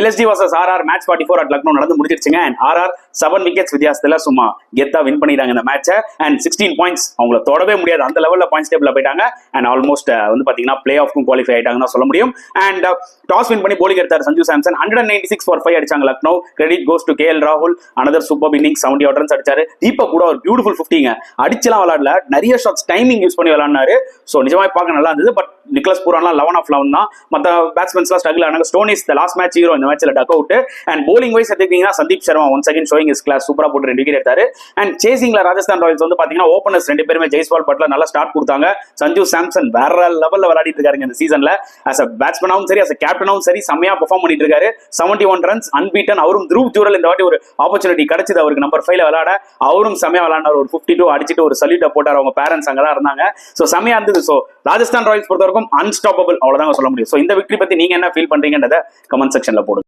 LSG vs RR match 44 at Lucknow நடந்து முடிஞ்சிருச்சுங்க. And RR 7 wickets வித்தியாசத்துல சும்மா கெத்தா வின் பண்ணிட்டாங்க இந்த மேட்சை. அண்ட் 16 பாயிண்ட்ஸ் அவங்கள தொடவே முடியாது அந்த லெவல்ல பாயிண்ட்ஸ் டேபிள்ல போயிட்டாங்க. அண்ட் ஆல்மோஸ்ட் வந்து பாத்தீங்கன்னா பிளே ஆஃப்க்கும் குவாலிஃபை ஆயிட்டாங்கன்னு சொல்ல முடியும். அண்ட் டாஸ் வின் பண்ணி போலிங் எடுத்தார் சஞ்சு சாம்சன். 196 for 5 அடிச்சாங்க Lucknow. Credit goes to KL ராகுல். அனதர் சூப்பர் இன்னிங்ஸ் 70 ரன்ஸ் அடிச்சாரு. தீபக் கூட ஒரு பியூட்டிஃபுல் 50ங்க அடிச்சலாம் விளையாடல, நிறைய ஷாட்ஸ் டைமிங் யூஸ் பண்ணி விளையாடினாரு. ஸோ நிஜமாவே பார்க்க நல்லா இருந்தது. பட் நிக்லஸ் பூரான்லாம் 11 of 11 தான். மற்ற பேட்ஸ்மேன்ஸ்லாம் ஸ்ட்ரகிள் ஆனாங்க. Stoinis the last match hero இந்த மேட்ச்ல duck out. And bowling wise எடுத்துக்கிட்டீங்கன்னா Sandeep Sharma once again showing is class, சூப்பரா போட்டு 2 விக்கெட் எடுத்தாரு. அண்ட் சேசிங்ல ராஜஸ்தான் ராயல்ஸ் வந்து பாத்தீங்கன்னா ஓப்பனர்ஸ் 2 பேருமே ஜெய்ஸ்வால் பட்லர் நல்லா ஸ்டார்ட் கொடுத்தாங்க. சஞ்சு சாம்சன் வேற லெவல்ல விளையாடிட்டு இருக்காருங்க இந்த சீசன்ல. அஸ் அ பேட்ஸ்மேனாவும் சரி அஸ் அ கேப்டனாவும் சரி செம்மையா பெர்ஃபார்ம் பண்ணிட்டு இருக்காரு. 71 ரன்ஸ் அன்பீட்டன். அவரும் த்ரூவ் ஜூரல் இந்த வாட்டி ஒரு ஆப்பர்ச்சுனிட்டி கிடைச்சது அவருக்கு நம்பர் 5ல விளையாட. அவரும் செம்மையா விளையாடினார். ஒரு 52 அடிச்சுட்டு ஒரு சல்யூட்டை போட்டார். அவங்க பேரண்ட்ஸ் அங்கதான் இருந்தாங்க. ஸோ செம்மையா இருந்தது. ஸோ ராஜஸ்தான் ராயல்ஸ் பொறுத்த வரைக்கும் அன்ஸ்டாப்பபிள், அவ்வளவுதான் சொல்ல முடியும். ஸோ இந்த விக்டரி பத்தி நீங்க என்ன ஃபீல் பண்றீங்கன்றத கமெண்ட் செக்ஷன்ல போடுங்க.